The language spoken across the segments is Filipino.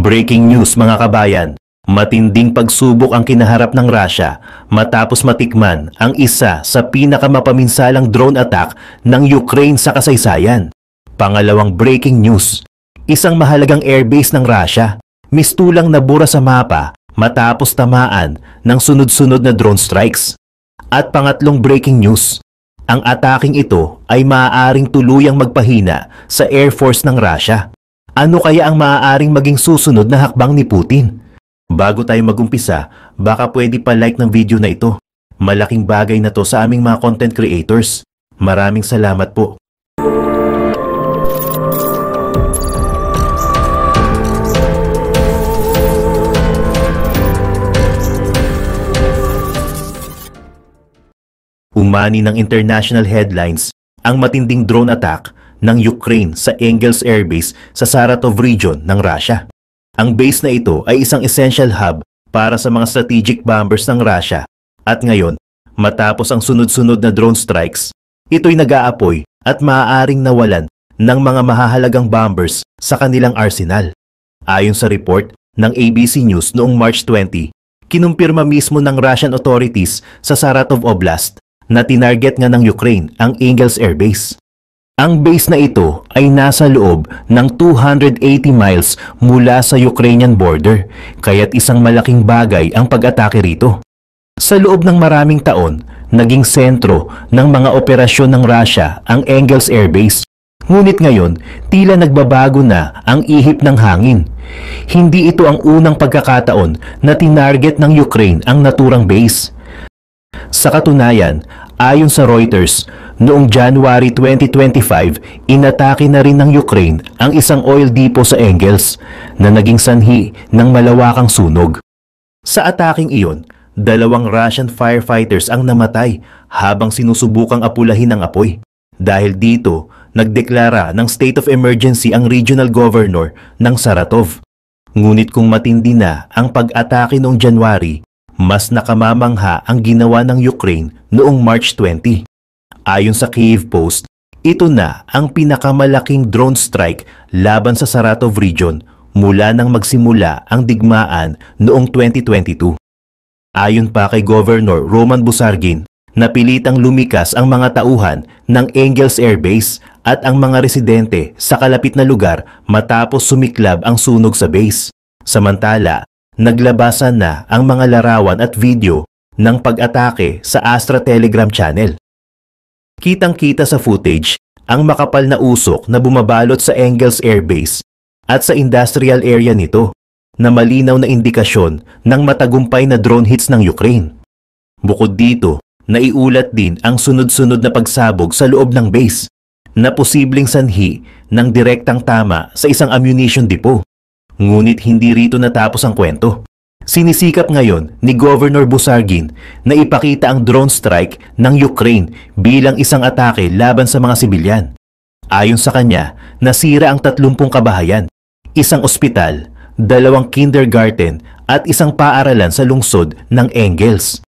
Breaking news mga kabayan, matinding pagsubok ang kinaharap ng Russia matapos matikman ang isa sa pinakamapaminsalang drone attack ng Ukraine sa kasaysayan. Pangalawang breaking news, isang mahalagang airbase ng Russia, mistulang nabura sa mapa matapos tamaan ng sunod-sunod na drone strikes. At pangatlong breaking news, ang ataking ito ay maaaring tuluyang magpahina sa Air Force ng Russia. Ano kaya ang maaaring maging susunod na hakbang ni Putin? Bago tayo magumpisa, baka pwede pa like ng video na ito. Malaking bagay na to sa aming mga content creators. Maraming salamat po. Umani ng international headlines ang matinding drone attack ng Ukraine sa Engels Air Base sa Saratov region ng Russia. Ang base na ito ay isang essential hub para sa mga strategic bombers ng Russia at ngayon, matapos ang sunod-sunod na drone strikes, ito'y nag-aapoy at maaaring nawalan ng mga mahahalagang bombers sa kanilang arsenal. Ayon sa report ng ABC News noong March 20, kinumpirma mismo ng Russian authorities sa Saratov Oblast na tinarget nga ng Ukraine ang Engels Air Base. Ang base na ito ay nasa loob ng 280 miles mula sa Ukrainian border, kaya't isang malaking bagay ang pag-atake rito. Sa loob ng maraming taon, naging sentro ng mga operasyon ng Russia ang Engels Air Base. Ngunit ngayon, tila nagbabago na ang ihip ng hangin. Hindi ito ang unang pagkakataon na tinarget ng Ukraine ang naturang base. Sa katunayan, ayon sa Reuters, noong January 2025, inatake na rin ng Ukraine ang isang oil depot sa Engels na naging sanhi ng malawakang sunog. Sa ataking iyon, 2 Russian firefighters ang namatay habang sinusubukang apulahin ang apoy. Dahil dito, nagdeklara ng state of emergency ang regional governor ng Saratov. Ngunit kung matindi na ang pag-atake noong January, mas nakamamangha ang ginawa ng Ukraine noong March 20. Ayon sa Kyiv Post, ito na ang pinakamalaking drone strike laban sa Saratov region mula nang magsimula ang digmaan noong 2022. Ayon pa kay Governor Roman Busargin, napilitang lumikas ang mga tauhan ng Engels Air Base at ang mga residente sa kalapit na lugar matapos sumiklab ang sunog sa base. Samantala, naglabasan na ang mga larawan at video ng pag-atake sa Astra Telegram channel. Kitang-kita sa footage ang makapal na usok na bumabalot sa Engels Air Base at sa industrial area nito na malinaw na indikasyon ng matagumpay na drone hits ng Ukraine. Bukod dito, naiulat din ang sunod-sunod na pagsabog sa loob ng base na posibleng sanhi ng direktang tama sa isang ammunition depot. Ngunit hindi rito natapos ang kwento. Sinisikap ngayon ni Governor Busargin na ipakita ang drone strike ng Ukraine bilang isang atake laban sa mga sibilyan. Ayon sa kanya, nasira ang 30 kabahayan, isang ospital, 2 kindergarten at isang paaralan sa lungsod ng Engels.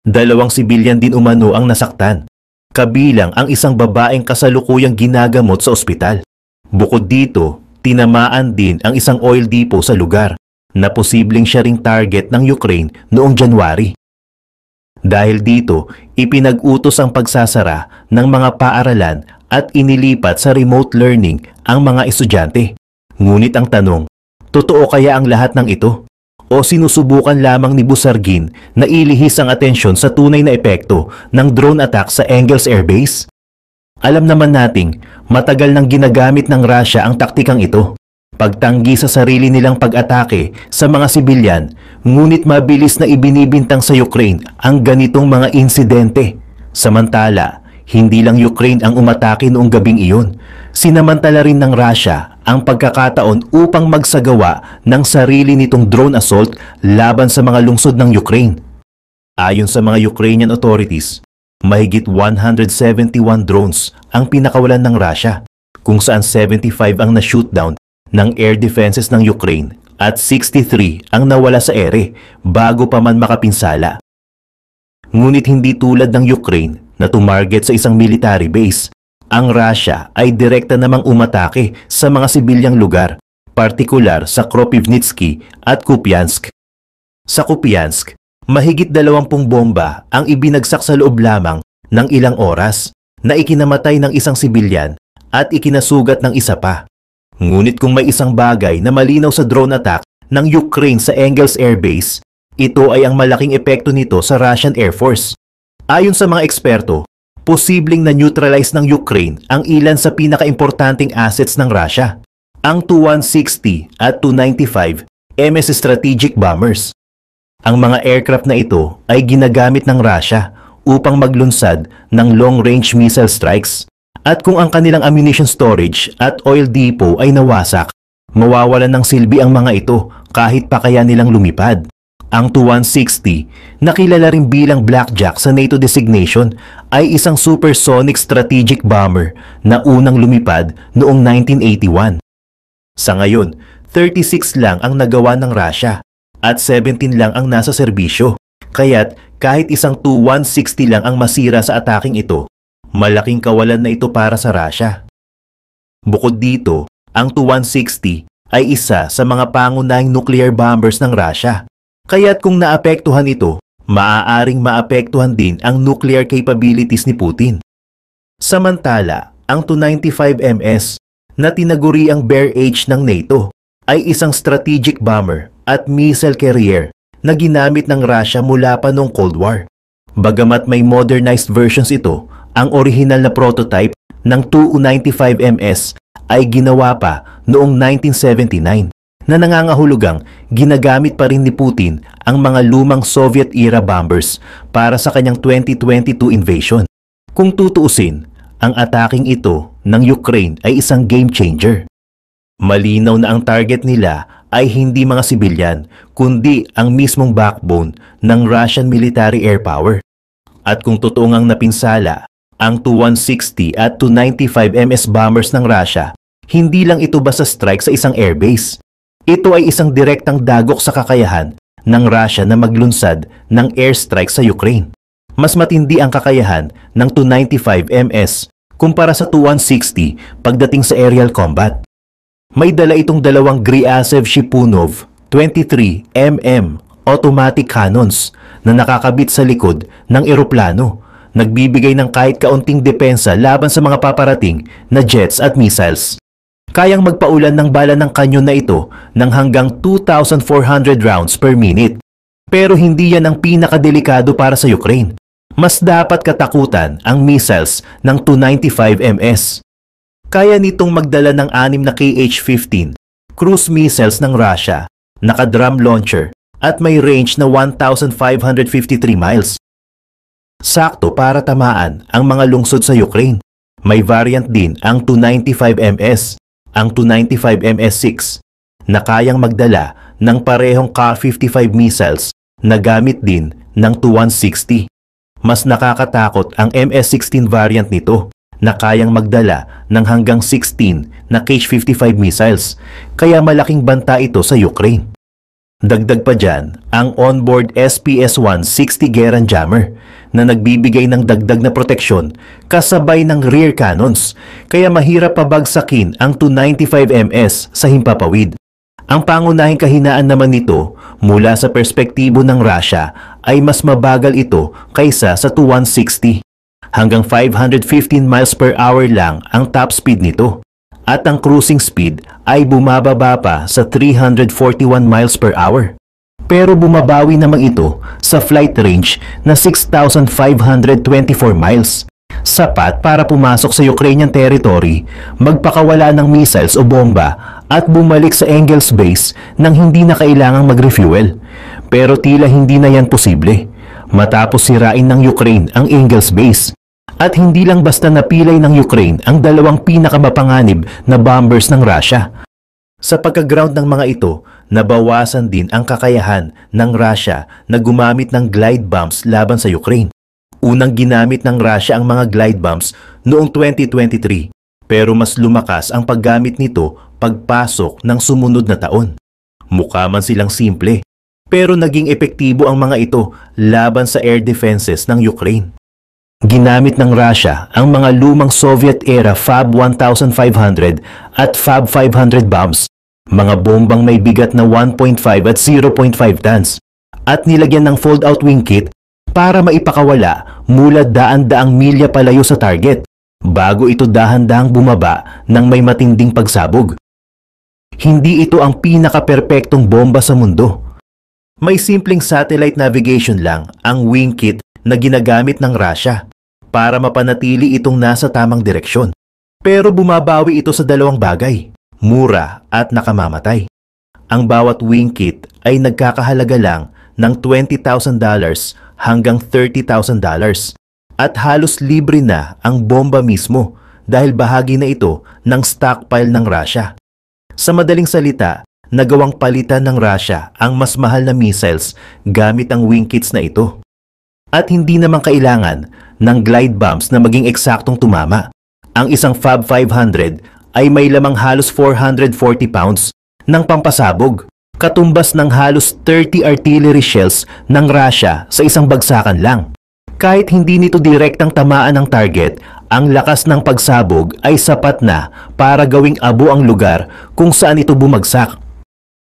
2 sibilyan din umano ang nasaktan, kabilang ang isang babaeng kasalukuyang ginagamot sa ospital. Bukod dito, tinamaan din ang isang oil depot sa lugar na posibleng siya ring target ng Ukraine noong January. Dahil dito, ipinag-utos ang pagsasara ng mga paaralan at inilipat sa remote learning ang mga estudyante. Ngunit ang tanong, totoo kaya ang lahat ng ito? O sinusubukan lamang ni Busargin na ilihis ang atensyon sa tunay na epekto ng drone attack sa Engels Air Base? Alam naman nating matagal nang ginagamit ng Russia ang taktikang ito. Pagtanggi sa sarili nilang pag-atake sa mga sibilyan, ngunit mabilis na ibinibintang sa Ukraine ang ganitong mga insidente. Samantala, hindi lang Ukraine ang umatake noong gabing iyon. Sinamantala rin ng Russia ang pagkakataon upang magsagawa ng sarili nitong drone assault laban sa mga lungsod ng Ukraine. Ayon sa mga Ukrainian authorities, mahigit 171 drones ang pinakawalan ng Russia, kung saan 75 ang na-shootdown ng air defenses ng Ukraine at 63 ang nawala sa ere bago pa man makapinsala. Ngunit hindi tulad ng Ukraine na tumarget sa isang military base, ang Russia ay direkta namang umatake sa mga sibilyang lugar partikular sa Kropivnitsky at Kupiansk. Sa Kupiansk, mahigit 20 bomba ang ibinagsak sa loob lamang ng ilang oras na ikinamatay ng isang sibilyan at ikinasugat ng isa pa. Ngunit kung may isang bagay na malinaw sa drone attack ng Ukraine sa Engels Air Base, ito ay ang malaking epekto nito sa Russian Air Force. Ayon sa mga eksperto, posibleng na-neutralize ng Ukraine ang ilan sa pinakaimportanteng assets ng Russia, ang Tu-160 at Tu-95 MS strategic bombers. Ang mga aircraft na ito ay ginagamit ng Russia upang maglunsad ng long-range missile strikes. At kung ang kanilang ammunition storage at oil depot ay nawasak, mawawalan ng silbi ang mga ito kahit pa kaya nilang lumipad. Ang Tu-160, na kilala rin bilang Blackjack sa NATO designation, ay isang supersonic strategic bomber na unang lumipad noong 1981. Sa ngayon, 36 lang ang nagawa ng Russia at 17 lang ang nasa serbisyo. Kaya't kahit isang Tu-160 lang ang masira sa ataking ito, malaking kawalan na ito para sa Russia. Bukod dito, ang Tu-160 ay isa sa mga pangunahing nuclear bombers ng Russia. Kaya't kung naapektuhan ito, maaaring maapektuhan din ang nuclear capabilities ni Putin. Samantala, ang Tu-95MS na tinaguriang Bear H ng NATO ay isang strategic bomber at missile carrier na ginamit ng Russia mula pa noong Cold War. Bagamat may modernized versions ito, ang orihinal na prototype ng Tu-95MS ay ginawa pa noong 1979 na nangangahulugang ginagamit pa rin ni Putin ang mga lumang Soviet-era bombers para sa kanyang 2022 invasion. Kung tutuusin, ang ataking ito ng Ukraine ay isang game changer. Malinaw na ang target nila ay hindi mga sibilyan, kundi ang mismong backbone ng Russian military air power. At kung totoo ngang napinsala, ang Tu-160 at Tu-95MS bombers ng Russia, hindi lang ito basta strike sa isang airbase. Ito ay isang direktang dagok sa kakayahan ng Russia na maglunsad ng airstrike sa Ukraine. Mas matindi ang kakayahan ng Tu-95MS kumpara sa Tu-160 pagdating sa aerial combat. May dala itong dalawang Gryazev Shipunov 23mm automatic cannons na nakakabit sa likod ng eroplano, nagbibigay ng kahit kaunting depensa laban sa mga paparating na jets at missiles. Kayang magpaulan ng bala ng kanyon na ito ng hanggang 2,400 rounds per minute. Pero hindi yan ang pinakadelikado para sa Ukraine. Mas dapat katakutan ang missiles ng Tu-95MS. Kaya nitong magdala ng 6 na Kh-15 cruise missiles ng Russia, naka-drum launcher at may range na 1,553 miles. Sakto para tamaan ang mga lungsod sa Ukraine. May variant din ang Tu-95MS, ang Tu-95MS-6, na kayang magdala ng parehong Ka-55 missiles na gamit din ng Tu-160. Mas nakakatakot ang MS-16 variant nito na kayang magdala ng hanggang 16 na Kh-55 missiles, kaya malaking banta ito sa Ukraine. Dagdag pa dyan ang onboard SPS-160 Garand jammer na nagbibigay ng dagdag na proteksyon kasabay ng rear cannons, kaya mahirap pabagsakin ang Tu-95MS sa himpapawid. Ang pangunahing kahinaan naman nito mula sa perspektibo ng Russia ay mas mabagal ito kaysa sa Tu-160. Hanggang 515 miles per hour lang ang top speed nito at ang cruising speed ay bumababa pa sa 341 miles per hour. Pero bumabawi naman ito sa flight range na 6,524 miles. Sapat para pumasok sa Ukrainian territory, magpakawala ng missiles o bomba at bumalik sa Engels Base nang hindi na kailangang mag-refuel. Pero tila hindi na yan posible matapos sirain ng Ukraine ang Engels Base. At hindi lang basta napilay ng Ukraine ang dalawang pinakamapanganib na bombers ng Russia. Sa pagka-ground ng mga ito, nabawasan din ang kakayahan ng Russia na gumamit ng glide bombs laban sa Ukraine. Unang ginamit ng Russia ang mga glide bombs noong 2023, pero mas lumakas ang paggamit nito pagpasok ng sumunod na taon. Mukha man silang simple, pero naging epektibo ang mga ito laban sa air defenses ng Ukraine. Ginamit ng Russia ang mga lumang Soviet-era Fab 1500 at Fab 500 bombs Mga bombang may bigat na 1.5 at 0.5 tons at nilagyan ng fold-out wing kit para maipakawala mula daan-daang milya palayo sa target bago ito dahan-dahang bumaba ng may matinding pagsabog. Hindi ito ang pinaka-perpektong bomba sa mundo. May simpleng satellite navigation lang ang wing kit na ginagamit ng Russia para mapanatili itong nasa tamang direksyon. Pero bumabawi ito sa dalawang bagay, mura at nakamamatay. Ang bawat wing kit ay nagkakahalaga lang ng $20,000 hanggang $30,000 at halos libre na ang bomba mismo dahil bahagi na ito ng stockpile ng Russia. Sa madaling salita, nagawang palitan ng Russia ang mas mahal na missiles gamit ang wing kits na ito. At hindi naman kailangan ng glide bombs na maging eksaktong tumama. Ang isang Fab 500 ay may lamang halos 440 pounds ng pampasabog, katumbas ng halos 30 artillery shells ng Russia sa isang bagsakan lang. Kahit hindi nito direktang tamaan ng target, ang lakas ng pagsabog ay sapat na para gawing abo ang lugar kung saan ito bumagsak.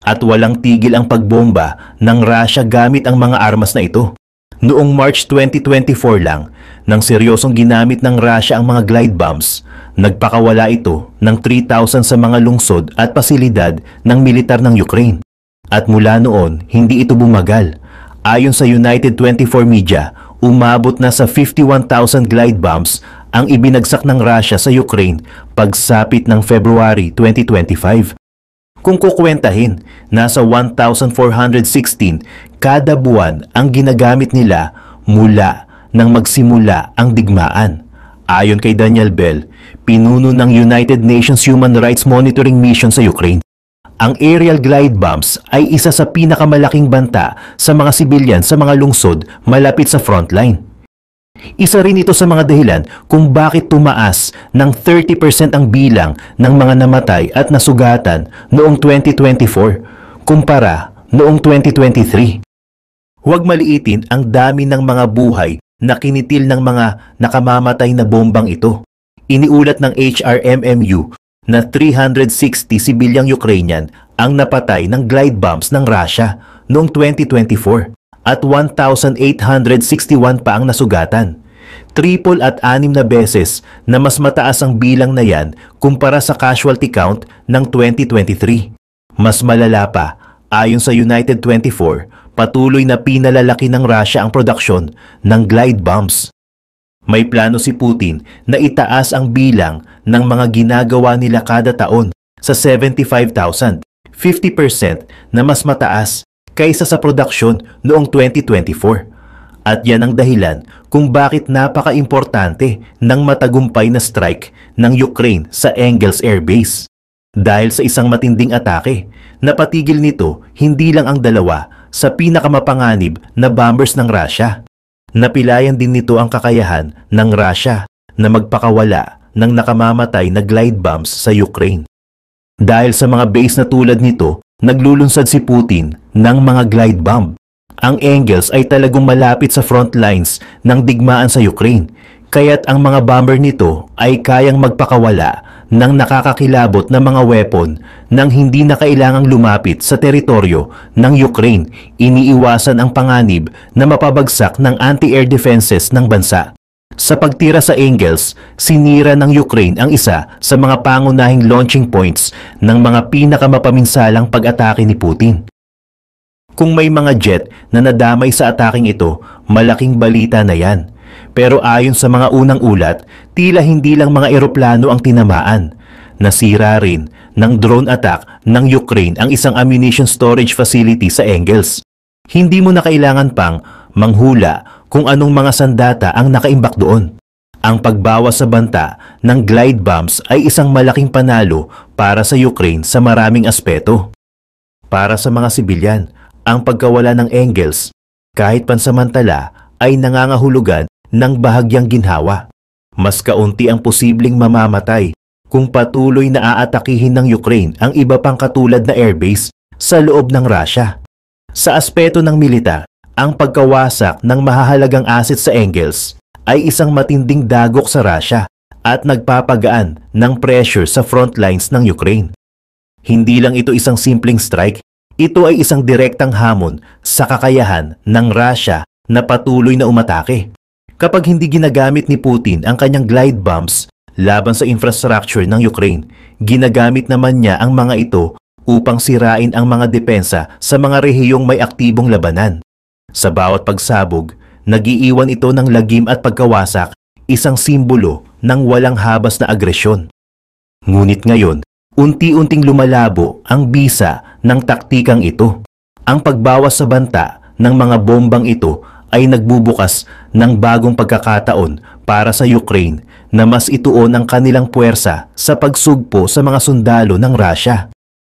At walang tigil ang pagbomba ng Russia gamit ang mga armas na ito. Noong March 2024 lang, nang seryosong ginamit ng Russia ang mga glide bombs, nagpakawala ito ng 3,000 sa mga lungsod at pasilidad ng militar ng Ukraine. At mula noon, hindi ito bumagal. Ayon sa United 24 Media, umabot na sa 51,000 glide bombs ang ibinagsak ng Russia sa Ukraine pagsapit ng February 2025. Kung kukwentahin, nasa 1,416 kada buwan ang ginagamit nila mula nang magsimula ang digmaan. Ayon kay Daniel Bell, pinuno ng United Nations Human Rights Monitoring Mission sa Ukraine, ang aerial glide bombs ay isa sa pinakamalaking banta sa mga sibilyan sa mga lungsod malapit sa frontline. Isa rin ito sa mga dahilan kung bakit tumaas ng 30% ang bilang ng mga namatay at nasugatan noong 2024 kumpara noong 2023. Huwag maliitin ang dami ng mga buhay na kinitil ng mga nakamamatay na bombang ito. Iniulat ng HRMMU na 360 sibilyang Ukrainian ang napatay ng glide bombs ng Russia noong 2024 at 1,861 pa ang nasugatan. Triple at 6 na beses na mas mataas ang bilang na yan kumpara sa casualty count ng 2023. Mas malala pa, ayon sa United 24, patuloy na pinalalaki ng Russia ang produksyon ng glide bombs. May plano si Putin na itaas ang bilang ng mga ginagawa nila kada taon sa 75,000, 50% na mas mataas kaysa sa produksyon noong 2024. At yan ang dahilan kung bakit napaka-importante ng matagumpay na strike ng Ukraine sa Engels Air Base. Dahil sa isang matinding atake, napatigil nito hindi lang ang dalawa sa pinakamapanganib na bombers ng Russia. Napilayan din nito ang kakayahan ng Russia na magpakawala ng nakamamatay na glide bombs sa Ukraine. Dahil sa mga base na tulad nito, naglulunsad si Putin ng mga glide bomb. Ang Engels ay talagang malapit sa front lines ng digmaan sa Ukraine, kaya't ang mga bomber nito ay kayang magpakawala ng nakakakilabot na mga weapon nang hindi na kailangang lumapit sa teritoryo ng Ukraine. Iniiwasan ang panganib na mapabagsak ng anti-air defenses ng bansa. Sa pagtira sa Engels, sinira ng Ukraine ang isa sa mga pangunahing launching points ng mga pinakamapaminsalang pag-atake ni Putin. Kung may mga jet na nadamay sa ataking ito, malaking balita na yan. Pero ayon sa mga unang ulat, tila hindi lang mga eroplano ang tinamaan. Nasira rin ng drone attack ng Ukraine ang isang ammunition storage facility sa Engels. Hindi mo na kailangan pang manghula kung anong mga sandata ang nakaimbak doon. Ang pagbawas sa banta ng glide bombs ay isang malaking panalo para sa Ukraine sa maraming aspeto. Para sa mga sibilyan, ang pagkawala ng Engels, kahit pansamantala, ay nangangahulugan ng bahagyang ginhawa. Mas kaunti ang posibleng mamamatay kung patuloy na aatakihin ng Ukraine ang iba pang katulad na airbase sa loob ng Russia. Sa aspeto ng militar, ang pagkawasak ng mahahalagang asset sa Engels ay isang matinding dagok sa Russia at nagpapagaan ng pressure sa front lines ng Ukraine. Hindi lang ito isang simpleng strike, ito ay isang direktang hamon sa kakayahan ng Russia na patuloy na umatake. Kapag hindi ginagamit ni Putin ang kanyang glide bombs laban sa infrastructure ng Ukraine, ginagamit naman niya ang mga ito upang sirain ang mga depensa sa mga rehiyong may aktibong labanan. Sa bawat pagsabog, nagiiwan ito ng lagim at pagkawasak, isang simbolo ng walang habas na agresyon. Ngunit ngayon, unti-unting lumalabo ang bisa ng taktikang ito. Ang pagbawas sa banta ng mga bombang ito ay nagbubukas ng bagong pagkakataon para sa Ukraine na mas ituon ang kanilang puwersa sa pagsugpo sa mga sundalo ng Russia.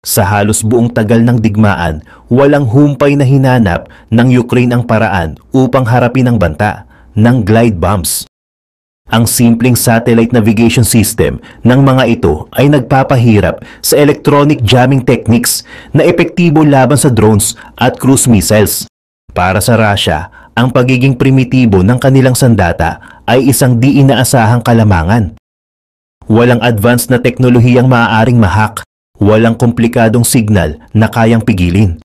Sa halos buong tagal ng digmaan, walang humpay na hinanap ng Ukraine ang paraan upang harapin ang banta ng glide bombs. Ang simpleng satellite navigation system ng mga ito ay nagpapahirap sa electronic jamming techniques na epektibo laban sa drones at cruise missiles. Para sa Russia, ang pagiging primitibo ng kanilang sandata ay isang di inaasahang kalamangan. Walang advanced na teknolohiyang maaaring ma-hack, walang komplikadong signal na kayang pigilin.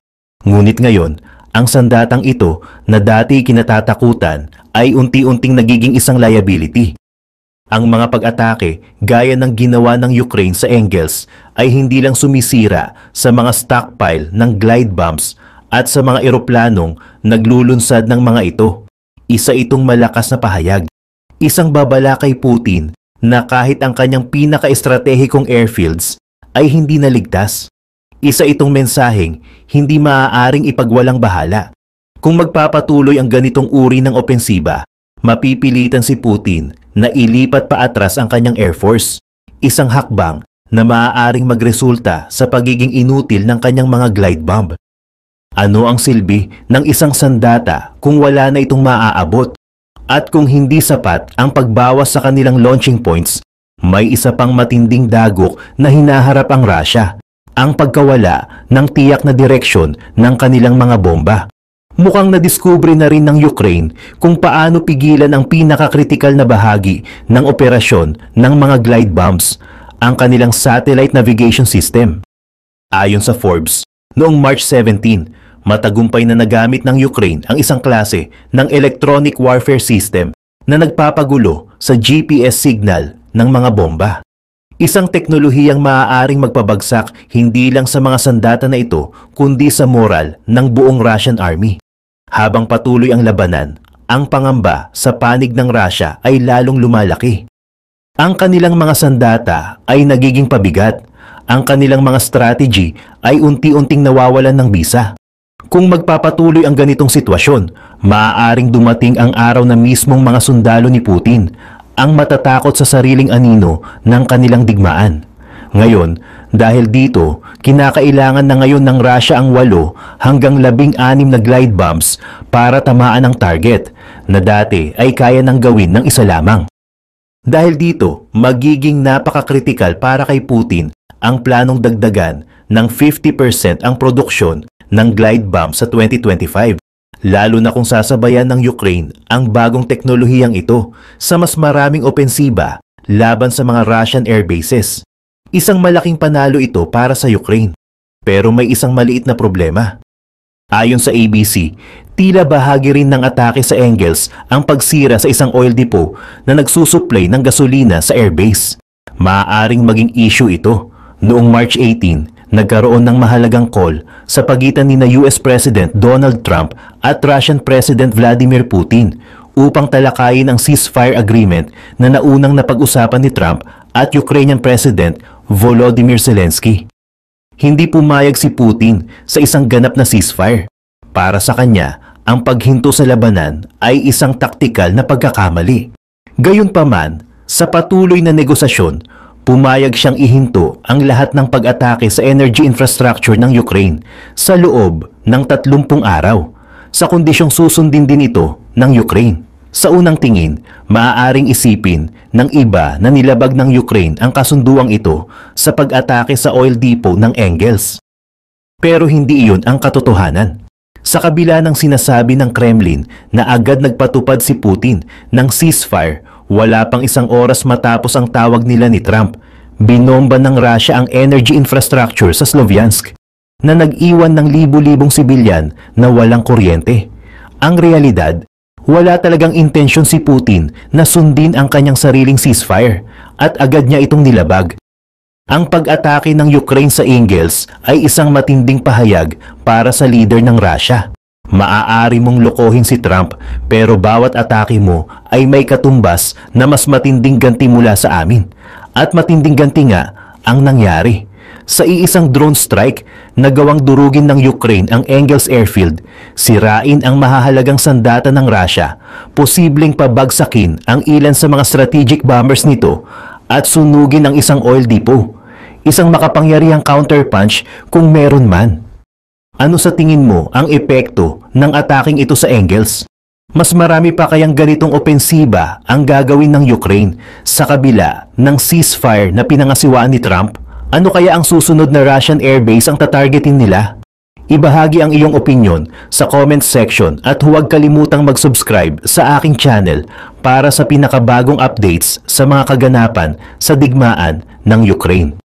Ngunit ngayon, ang sandatang ito na dati kinatatakutan ay unti-unting nagiging isang liability. Ang mga pag-atake gaya ng ginawa ng Ukraine sa Engels ay hindi lang sumisira sa mga stockpile ng glide bombs at sa mga eroplanong naglulunsad ng mga ito. Isa itong malakas na pahayag. Isang babala kay Putin na kahit ang kanyang pinaka-estratehikong airfields ay hindi naligtas. Isa itong mensaheng hindi maaaring ipagwalang bahala. Kung magpapatuloy ang ganitong uri ng opensiba, mapipilitan si Putin na ilipat pa atras ang kanyang Air Force. Isang hakbang na maaaring magresulta sa pagiging inutil ng kanyang mga glide bomb. Ano ang silbi ng isang sandata kung wala na itong maaabot? At kung hindi sapat ang pagbawas sa kanilang launching points, may isa pang matinding dagok na hinaharap ang Russia, ang pagkawala ng tiyak na direksyon ng kanilang mga bomba. Mukhang nadiskubre na rin ng Ukraine kung paano pigilan ang pinakakritikal na bahagi ng operasyon ng mga glide bombs, ang kanilang satellite navigation system. Ayon sa Forbes, noong March 17, matagumpay na nagamit ng Ukraine ang isang klase ng electronic warfare system na nagpapagulo sa GPS signal ng mga bomba. Isang teknolohiyang maaaring magpabagsak hindi lang sa mga sandata na ito kundi sa moral ng buong Russian army. Habang patuloy ang labanan, ang pangamba sa panig ng Russia ay lalong lumalaki. Ang kanilang mga sandata ay nagiging pabigat. Ang kanilang mga strategy ay unti-unting nawawalan ng bisa. Kung magpapatuloy ang ganitong sitwasyon, maaaring dumating ang araw na mismong mga sundalo ni Putin ang matatakot sa sariling anino ng kanilang digmaan. Ngayon, dahil dito, kinakailangan na ngayon ng Russia ang 8 hanggang 16 na glide bombs para tamaan ang target na dati ay kaya nang gawin ng isa lamang. Dahil dito, magiging napakakritikal para kay Putin ang planong dagdagan ng 50% ang produksyon ng glide bomb sa 2025. Lalo na kung sasabayan ng Ukraine ang bagong teknolohiyang ito sa mas maraming opensiba laban sa mga Russian air bases. Isang malaking panalo ito para sa Ukraine. Pero may isang maliit na problema. Ayon sa ABC, tila bahagi rin ng atake sa Engels ang pagsira sa isang oil depot na nagsusupply ng gasolina sa airbase. Maaaring maging issue ito. Noong March 18, nagkaroon ng mahalagang call sa pagitan ni US President Donald Trump at Russian President Vladimir Putin upang talakayin ang ceasefire agreement na naunang napag-usapan ni Trump at Ukrainian President Volodymyr Zelensky. Hindi pumayag si Putin sa isang ganap na ceasefire. Para sa kanya, ang paghinto sa labanan ay isang taktikal na pagkakamali. Gayunpaman, sa patuloy na negosasyon, pumayag siyang ihinto ang lahat ng pag-atake sa energy infrastructure ng Ukraine sa loob ng 30 araw, sa kondisyong susundin din ito ng Ukraine. Sa unang tingin, maaaring isipin ng iba na nilabag ng Ukraine ang kasunduang ito sa pag-atake sa oil depot ng Engels. Pero hindi iyon ang katotohanan. Sa kabila ng sinasabi ng Kremlin na agad nagpatupad si Putin ng ceasefire, wala pang 1 oras matapos ang tawag nila ni Trump, binomba ng Russia ang energy infrastructure sa Sloviansk na nag-iwan ng libu-libong sibilyan na walang kuryente. Ang realidad, wala talagang intensyon si Putin na sundin ang kanyang sariling ceasefire at agad niya itong nilabag. Ang pag-atake ng Ukraine sa Engels ay isang matinding pahayag para sa leader ng Russia. Maaari mong lokohin si Trump pero bawat atake mo ay may katumbas na mas matinding ganti mula sa amin. At matinding ganti nga ang nangyari. Sa iisang drone strike na gawang durugin ng Ukraine ang Engels Airfield, sirain ang mahahalagang sandata ng Russia, posibleng pabagsakin ang ilan sa mga strategic bombers nito at sunugin ang isang oil depot. Isang makapangyarihang counterpunch kung meron man. Ano sa tingin mo ang epekto ng ataking ito sa Engels? Mas marami pa kayang ganitong opensiba ang gagawin ng Ukraine sa kabila ng ceasefire na pinangasiwaan ni Trump? Ano kaya ang susunod na Russian airbase ang tatargetin nila? Ibahagi ang iyong opinion sa comment section at huwag kalimutang mag-subscribe sa aking channel para sa pinakabagong updates sa mga kaganapan sa digmaan ng Ukraine.